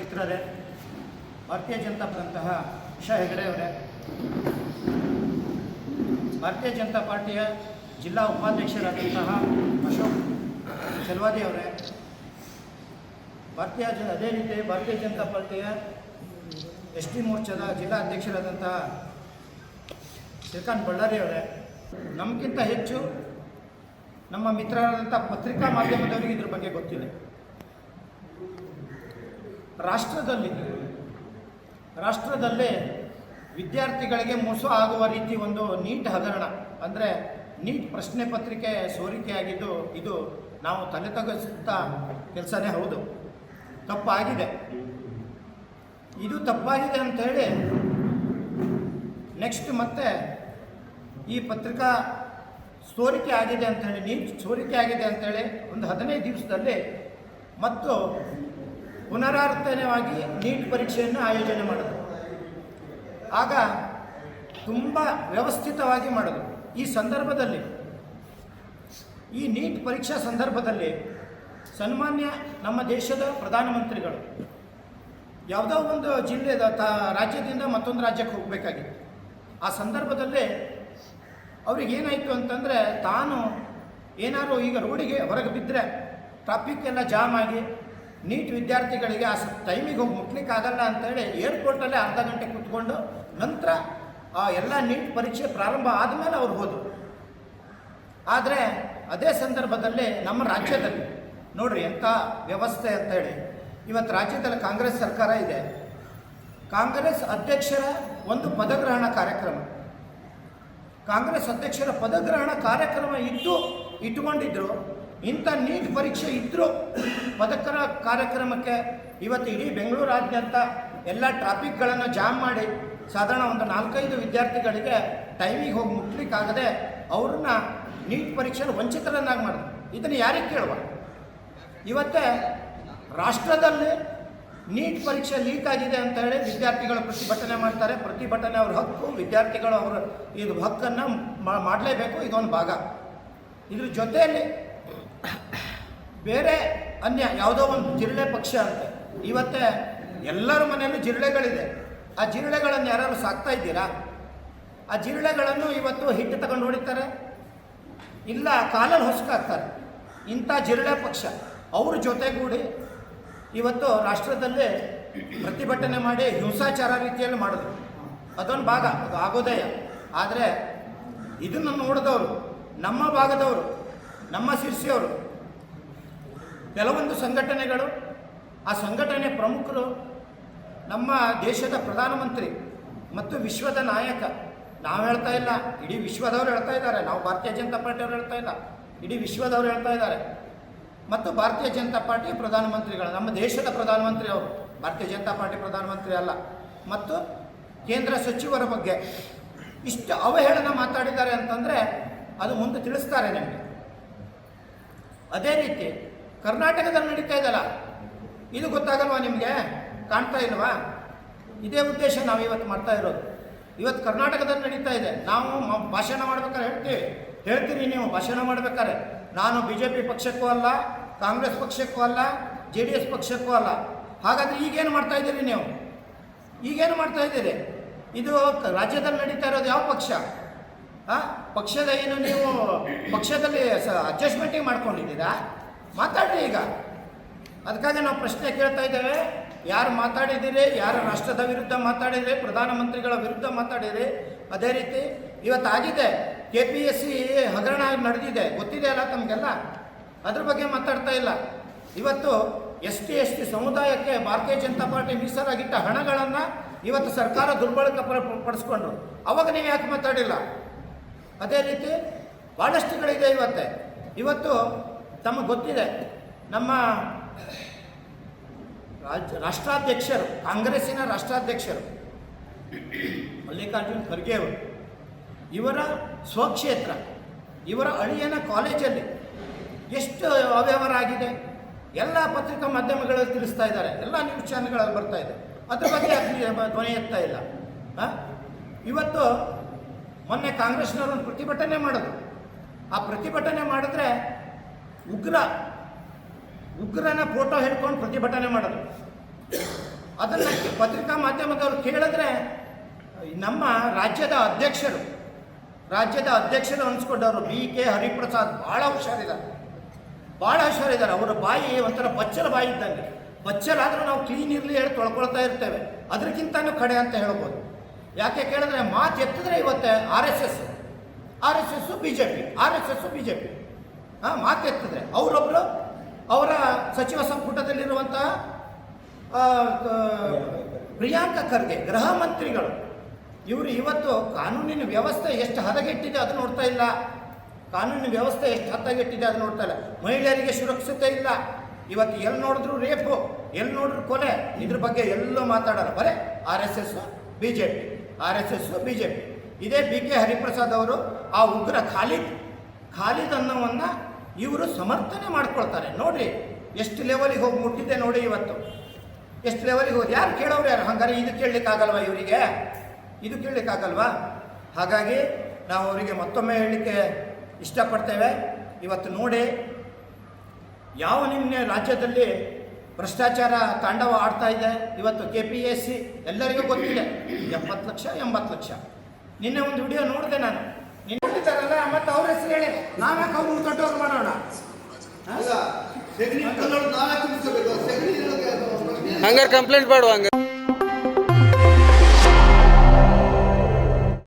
ಮಿತ್ರರೇ, ಭಾರತೀಯ ಜನತಾ ಪರಂತಹ ಉಷಾ ಹೆಗಡೆ ಅವರೇ, ಭಾರತೀಯ ಜನತಾ ಪಾರ್ಟಿಯ ಜಿಲ್ಲಾ ಉಪಾಧ್ಯಕ್ಷರಾದಂತಹ ಅಶೋಕ್ ಚಲವಾದಿ ಅವರೇ, ಅದೇ ರೀತಿ ಭಾರತೀಯ ಜನತಾ ಪಾರ್ಟಿಯ ಎಸ್ ಟಿ ಮೋರ್ಚಾದ ಜಿಲ್ಲಾ ಅಧ್ಯಕ್ಷರಾದಂಥ ಶ್ರೀಕಾಂತ್ ಬಳ್ಳಾರಿ ಅವರೇ, ನಮಗಿಂತ ಹೆಚ್ಚು ನಮ್ಮ ಮಿತ್ರರಾದಂಥ ಪತ್ರಿಕಾ ಮಾಧ್ಯಮದವರಿಗೆ ಇದ್ರ ಬಗ್ಗೆ ಗೊತ್ತಿದೆ. ರಾಷ್ಟ್ರದಲ್ಲೇ ವಿದ್ಯಾರ್ಥಿಗಳಿಗೆ ಮೋಸ ಆಗುವ ರೀತಿ ಒಂದು ನೀಟ್ ಹಗರಣ, ಅಂದರೆ ನೀಟ್ ಪ್ರಶ್ನೆ ಪತ್ರಿಕೆ ಸೋರಿಕೆಯಾಗಿದ್ದು ಇದು ನಾವು ತಲೆ ತಗ್ಗಿಸುತ್ತ ಕೆಲಸನೇ ಹೌದು. ತಪ್ಪಾಗಿದೆ. ಇದು ತಪ್ಪಾಗಿದೆ ಅಂಥೇಳಿ ನೆಕ್ಸ್ಟ್ ಮತ್ತೆ ಈ ಪತ್ರಿಕಾ ಸೋರಿಕೆ ಆಗಿದೆ ಅಂಥೇಳಿ, ನೀಟ್ ಸೋರಿಕೆ ಆಗಿದೆ ಅಂಥೇಳಿ ಒಂದು 15 ದಿವಸದಲ್ಲಿ ಮತ್ತು ಪುನರಾವರ್ತನೆಯಾಗಿ ನೀಟ್ ಪರೀಕ್ಷೆಯನ್ನು ಆಯೋಜನೆ ಮಾಡೋದು. ಆಗ ತುಂಬ ವ್ಯವಸ್ಥಿತವಾಗಿ ಮಾಡೋದು. ಈ ಸಂದರ್ಭದಲ್ಲಿ, ಈ ನೀಟ್ ಪರೀಕ್ಷಾ ಸಂದರ್ಭದಲ್ಲಿ ಸನ್ಮಾನ್ಯ ನಮ್ಮ ದೇಶದ ಪ್ರಧಾನಮಂತ್ರಿಗಳು ಯಾವುದೋ ಒಂದು ಜಿಲ್ಲೆದ ರಾಜ್ಯದಿಂದ ಮತ್ತೊಂದು ರಾಜ್ಯಕ್ಕೆ ಹೋಗಬೇಕಾಗಿತ್ತು. ಆ ಸಂದರ್ಭದಲ್ಲಿ ಅವ್ರಿಗೇನಾಯಿತು ಅಂತಂದರೆ, ತಾನು ಏನಾದ್ರು ಈಗ ರೋಡಿಗೆ ಹೊರಗೆ ಬಿದ್ದರೆ ಟ್ರಾಫಿಕ್ ಎಲ್ಲ ಜಾಮ್ ಆಗಿ ನೀಟ್ ವಿದ್ಯಾರ್ಥಿಗಳಿಗೆ ಆ ಟೈಮಿಗೆ ಹೋಗಿ ಮುಟ್ಲಿಕ್ಕಾಗಲ್ಲ ಅಂತೇಳಿ ಏರ್ಪೋರ್ಟಲ್ಲೇ ಅರ್ಧ ಗಂಟೆ ಕೂತ್ಕೊಂಡು ನಂತರ ಆ ಎಲ್ಲ ನೀಟ್ ಪರೀಕ್ಷೆ ಪ್ರಾರಂಭ ಆದಮೇಲೆ ಅವ್ರು ಹೋದರು. ಆದರೆ ಅದೇ ಸಂದರ್ಭದಲ್ಲಿ ನಮ್ಮ ರಾಜ್ಯದಲ್ಲಿ ನೋಡ್ರಿ ಎಂಥ ವ್ಯವಸ್ಥೆ ಅಂತೇಳಿ, ಇವತ್ತು ರಾಜ್ಯದಲ್ಲಿ ಕಾಂಗ್ರೆಸ್ ಸರ್ಕಾರ ಇದೆ. ಕಾಂಗ್ರೆಸ್ ಅಧ್ಯಕ್ಷರ ಒಂದು ಪದಗ್ರಹಣ ಕಾರ್ಯಕ್ರಮ, ಕಾಂಗ್ರೆಸ್ ಅಧ್ಯಕ್ಷರ ಪದಗ್ರಹಣ ಕಾರ್ಯಕ್ರಮ ಇಟ್ಟುಕೊಂಡಿದ್ರು. ಇಂಥ ನೀಟ್ ಪರೀಕ್ಷೆ ಇದ್ದರೂ ಪದಕರ ಕಾರ್ಯಕ್ರಮಕ್ಕೆ ಇವತ್ತು ಇಡೀ ಬೆಂಗಳೂರಾದ್ಯಂತ ಎಲ್ಲ ಟ್ರಾಫಿಕ್ಗಳನ್ನು ಜಾಮ್ ಮಾಡಿ ಸಾಧಾರಣ ಒಂದು 4-5 ವಿದ್ಯಾರ್ಥಿಗಳಿಗೆ ಟೈಮಿಗೆ ಹೋಗಿ ಮುಟ್ಲಿಕ್ಕಾಗದೆ ಅವ್ರನ್ನ ನೀಟ್ ಪರೀಕ್ಷೆಯಲ್ಲಿ ವಂಚಿತರನ್ನಾಗಿ ಮಾಡಿದ್ರು. ಇದನ್ನು ಯಾರಿಗೆ ಕೇಳುವ? ಇವತ್ತೇ ರಾಷ್ಟ್ರದಲ್ಲಿ ನೀಟ್ ಪರೀಕ್ಷೆ ಲೀಕ್ ಆಗಿದೆ ಅಂತ ಹೇಳಿ ವಿದ್ಯಾರ್ಥಿಗಳು ಪ್ರತಿಭಟನೆ ಮಾಡ್ತಾರೆ. ಪ್ರತಿಭಟನೆ ಅವ್ರ ಹಕ್ಕು, ವಿದ್ಯಾರ್ಥಿಗಳು ಅವರ ಇದು ಹಕ್ಕನ್ನು ಮಾಡಲೇಬೇಕು, ಇದೊಂದು ಭಾಗ. ಇದ್ರ ಜೊತೆಯಲ್ಲಿ ಬೇರೆ ಅನ್ಯ ಯಾವುದೋ ಒಂದು ಜಿರಳೆ ಪಕ್ಷ ಅಂತ, ಇವತ್ತೇ ಎಲ್ಲರ ಮನೆಯಲ್ಲೂ ಜಿರಳೆಗಳಿದೆ. ಆ ಜಿರಳೆಗಳನ್ನು ಯಾರು ಸಾಕ್ತಾ ಇದ್ದೀರಾ? ಆ ಜಿರಳೆಗಳನ್ನು ಇವತ್ತು ಹಿಟ್ಟು ತಗೊಂಡು ಹೊಡಿತಾರೆ, ಇಲ್ಲ ಕಾಲಲ್ಲಿ ಹೊಸಕಾಗ್ತಾರೆ. ಇಂಥ ಜಿರಳೆ ಪಕ್ಷ ಅವ್ರ ಜೊತೆಗೂಡಿ ಇವತ್ತು ರಾಷ್ಟ್ರದಲ್ಲೇ ಪ್ರತಿಭಟನೆ ಮಾಡಿ ಹಿಂಸಾಚಾರ ರೀತಿಯಲ್ಲಿ ಮಾಡಿದ್ರು. ಅದೊಂದು ಭಾಗ, ಅದು ಆಗೋದೇ. ಆದರೆ ಇದನ್ನು ನೋಡಿದವರು, ನಮ್ಮ ಭಾಗದವರು, ನಮ್ಮ ಶಿರ್ಸಿಯವರು, ಕೆಲವೊಂದು ಸಂಘಟನೆಗಳು, ಆ ಸಂಘಟನೆ ಪ್ರಮುಖರು, ನಮ್ಮ ದೇಶದ ಪ್ರಧಾನಮಂತ್ರಿ ಮತ್ತು ವಿಶ್ವದ ನಾಯಕ, ನಾವು ಹೇಳ್ತಾ ಇಲ್ಲ, ಇಡೀ ವಿಶ್ವದವರು ಹೇಳ್ತಾ ಇದ್ದಾರೆ. ನಾವು ಭಾರತೀಯ ಜನತಾ ಪಾರ್ಟಿಯವರು ಹೇಳ್ತಾ ಇಲ್ಲ, ಇಡೀ ವಿಶ್ವದವರು ಹೇಳ್ತಾ ಇದ್ದಾರೆ. ಮತ್ತು ಭಾರತೀಯ ಜನತಾ ಪಾರ್ಟಿ ಪ್ರಧಾನಮಂತ್ರಿಗಳು, ನಮ್ಮ ದೇಶದ ಪ್ರಧಾನಮಂತ್ರಿ ಅವರು, ಭಾರತೀಯ ಜನತಾ ಪಾರ್ಟಿ ಪ್ರಧಾನಮಂತ್ರಿ ಅಲ್ಲ. ಮತ್ತು ಕೇಂದ್ರ ಸಚಿವರ ಬಗ್ಗೆ ಇಷ್ಟು ಅವಹೇಳನ ಮಾತಾಡಿದ್ದಾರೆ ಅಂತಂದರೆ ಅದು ಮುಂದೆ ತಿಳಿಸ್ತಾರೆ ನಿಮಗೆ. ಅದೇ ರೀತಿ ಕರ್ನಾಟಕದಲ್ಲಿ ನಡೀತಾ ಇದೆಯಲ್ಲ, ಇದು ಗೊತ್ತಾಗಲ್ವಾ ನಿಮಗೆ? ಕಾಣ್ತಾ ಇಲ್ವಾ? ಇದೇ ಉದ್ದೇಶ ನಾವು ಇವತ್ತು ಮಾಡ್ತಾ ಇರೋದು. ಇವತ್ತು ಕರ್ನಾಟಕದಲ್ಲಿ ನಡೀತಾ ಇದೆ. ನಾವು ಭಾಷಣ ಮಾಡ್ಬೇಕಾದ್ರೆ ಹೇಳ್ತೀರಿ ನೀವು ಭಾಷಣ ಮಾಡ್ಬೇಕಾದ್ರೆ, ನಾನು BJP ಪಕ್ಷಕ್ಕೂ ಅಲ್ಲ, ಕಾಂಗ್ರೆಸ್ ಪಕ್ಷಕ್ಕೂ ಅಲ್ಲ, JDS ಪಕ್ಷಕ್ಕೂ ಅಲ್ಲ. ಹಾಗಾದರೆ ಈಗೇನು ಮಾಡ್ತಾ ಇದ್ದೀರಿ ನೀವು? ಈಗೇನು ಮಾಡ್ತಾ ಇದ್ದೀರಿ? ಇದು ರಾಜ್ಯದಲ್ಲಿ ನಡೀತಾ ಇರೋದು ಯಾವ ಪಕ್ಷ? ಪಕ್ಷದ ಏನು ನೀವು ಪಕ್ಷದಲ್ಲಿ ಅಡ್ಜಸ್ಟ್ಮೆಂಟಿಂಗ್ ಮಾಡ್ಕೊಂಡಿದ್ದೀರಾ? ಮಾತಾಡ್ರಿ ಈಗ. ಅದಕ್ಕಾಗಿ ನಾವು ಪ್ರಶ್ನೆ ಕೇಳ್ತಾ ಇದ್ದೇವೆ, ಯಾರು ಮಾತಾಡಿದ್ದೀರಿ? ಯಾರು ರಾಷ್ಟ್ರದ ವಿರುದ್ಧ ಮಾತಾಡಿದರೆ? ಪ್ರಧಾನಮಂತ್ರಿಗಳ ವಿರುದ್ಧ ಮಾತಾಡಿದರೆ? ಅದೇ ರೀತಿ ಇವತ್ತಾಗಿದೆ KPSC ಹಗರಣ ನಡೆದಿದೆ, ಗೊತ್ತಿದೆ ಅಲ್ಲ ತಮಗೆಲ್ಲ. ಅದ್ರ ಬಗ್ಗೆ ಮಾತಾಡ್ತಾ ಇಲ್ಲ. ಇವತ್ತು ST ಸಮುದಾಯಕ್ಕೆ ಭಾರತೀಯ ಜನತಾ ಪಾರ್ಟಿ ಮೀಸಲಾಗಿಟ್ಟ ಹಣಗಳನ್ನು ಇವತ್ತು ಸರ್ಕಾರ ದುರ್ಬಳಕೆ ಪಡಿಸ್ಕೊಂಡ್ರು. ಅವಾಗ ನೀವು ಯಾಕೆ ಮಾತಾಡಿಲ್ಲ? ಅದೇ ರೀತಿ ಭಾಳಷ್ಟುಗಳಿದೆ. ಇವತ್ತು ತಮಗೆ ಗೊತ್ತಿದೆ, ನಮ್ಮ ರಾಷ್ಟ್ರಾಧ್ಯಕ್ಷರು, ಕಾಂಗ್ರೆಸ್ಸಿನ ರಾಷ್ಟ್ರಾಧ್ಯಕ್ಷರು ಮಲ್ಲಿಕಾರ್ಜುನ್ ಖರ್ಗೆ ಅವರು, ಇವರ ಸ್ವಕ್ಷೇತ್ರ, ಇವರ ಅಳಿಯನ ಕಾಲೇಜಲ್ಲಿ ಎಷ್ಟು ಅವ್ಯವಹಾರ ಆಗಿದೆ ಎಲ್ಲ ಪತ್ರಿಕಾ ಮಾಧ್ಯಮಗಳಲ್ಲಿ ತಿಳಿಸ್ತಾ ಇದ್ದಾರೆ, ಎಲ್ಲ ನ್ಯೂಸ್ ಚಾನೆಲ್ಗಳಲ್ಲಿ ಬರ್ತಾ ಇದೆ. ಅದ್ರ ಬಗ್ಗೆ ಧ್ವನಿ ಎತ್ತಾ ಇಲ್ಲ. ಇವತ್ತು ಮೊನ್ನೆ ಕಾಂಗ್ರೆಸ್ನವರು ಪ್ರತಿಭಟನೆ ಮಾಡೋದು. ಆ ಪ್ರತಿಭಟನೆ ಮಾಡಿದ್ರೆ ಉಗ್ರನ ಫೋಟೋ ಹಿಡ್ಕೊಂಡು ಪ್ರತಿಭಟನೆ ಮಾಡೋದು. ಅದನ್ನು ಪತ್ರಿಕಾ ಮಾಧ್ಯಮದವರು ಕೇಳಿದ್ರೆ ನಮ್ಮ ರಾಜ್ಯದ ಅಧ್ಯಕ್ಷರು ಅನಿಸ್ಕೊಂಡವರು BK ಹರಿಪ್ರಸಾದ್ ಭಾಳ ಹುಷಾರಿದ್ದಾರೆ. ಅವರ ಬಾಯಿ ಒಂಥರ ಬಚ್ಚಲ ಬಾಯಿ ಇದ್ದಂಗೆ. ಬಚ್ಚಲಾದರೂ ನಾವು ಕ್ಲೀನ್ ಇರಲಿ ಹೇಳಿ ತೊಳ್ಕೊಳ್ತಾ ಇರ್ತೇವೆ. ಅದಕ್ಕಿಂತನೂ ಕಡೆ ಅಂತ ಹೇಳ್ಬೋದು. ಯಾಕೆ ಕೇಳಿದ್ರೆ ಮಾತು ಎತ್ತಿದ್ರೆ ಇವತ್ತೆ R S S B J P ಮಾತು ಎತ್ತಿದ್ರೆ ಅವರೊಬ್ಬರು ಅವರ ಸಚಿವ ಸಂಪುಟದಲ್ಲಿರುವಂಥ ಪ್ರಿಯಾಂಕಾ ಖರ್ಗೆ ಗೃಹ ಮಂತ್ರಿಗಳು ಇವರು ಇವತ್ತು ಕಾನೂನಿನ ವ್ಯವಸ್ಥೆ ಎಷ್ಟು ಹದಗೆಟ್ಟಿದೆ ಅದು ನೋಡ್ತಾ ಇಲ್ಲ. ಕಾನೂನಿನ ವ್ಯವಸ್ಥೆ ಎಷ್ಟು ಹದಗೆಟ್ಟಿದೆ ಅದು ನೋಡ್ತಾ ಇಲ್ಲ. ಮಹಿಳೆಯರಿಗೆ ಸುರಕ್ಷತೆ ಇಲ್ಲ. ಇವತ್ತು ಎಲ್ಲಿ ನೋಡಿದ್ರು ರೇಪು, ಎಲ್ಲಿ ನೋಡಿದ್ರು ಕೊಲೆ, ಇದ್ರ ಬಗ್ಗೆ ಎಲ್ಲೂ ಮಾತಾಡೋಣ. ಬರೇ R S S B J P. ಇದೇ ಬಿ ಕೆ ಹರಿಪ್ರಸಾದ್ ಅವರು ಆ ಉಗ್ರ ಖಾಲಿದ್ ಅನ್ನೋವನ್ನು ಇವರು ಸಮರ್ಥನೆ ಮಾಡ್ಕೊಳ್ತಾರೆ. ನೋಡ್ರಿ ಎಷ್ಟು ಲೆವೆಲಿಗೆ ಹೋಗಿ ಮುಟ್ಟಿದೆ ನೋಡಿ ಇವತ್ತು, ಎಷ್ಟು ಲೆವೆಲಿಗೆ ಹೋಗಿ. ಯಾರು ಕೇಳೋರು ಯಾರು? ಹಂಗಾರೆ ಇದು ಕೇಳಲಿಕ್ಕಾಗಲ್ವಾ ಇವರಿಗೆ? ಇದು ಕೇಳಲಿಕ್ಕಾಗಲ್ವಾ? ಹಾಗಾಗಿ ನಾವು ಅವರಿಗೆ ಮತ್ತೊಮ್ಮೆ ಹೇಳಲಿಕ್ಕೆ ಇಷ್ಟಪಡ್ತೇವೆ. ಇವತ್ತು ನೋಡಿ ಯಾವ ನಿಮ್ಮ ರಾಜ್ಯದಲ್ಲಿ ಭ್ರಷ್ಟಾಚಾರ ತಾಂಡವ ಆಡ್ತಾ ಇದೆ. ಇವತ್ತು KPSC ಎಲ್ಲರಿಗೂ ಗೊತ್ತಿದೆ, 70 ಲಕ್ಷ 80 ಲಕ್ಷ. ನಿನ್ನೆ ಒಂದು ವಿಡಿಯೋ ನೋಡಿದೆ ನಾನು. ನಿನ್ನೆ ಕೊಟ್ಟಿದ್ದಾರಲ್ಲ, ಮತ್ತು ಅವ್ರ ಹೆಸರು ಹೇಳಿ ನಾವ್ಯಾಕೆ ಅವ್ರು ದೊಡ್ಡವ್ರು ಮಾಡೋಣ? ಹಂಗಾರೆ ಕಂಪ್ಲೇಂಟ್ ಮಾಡುವ ಹಂಗ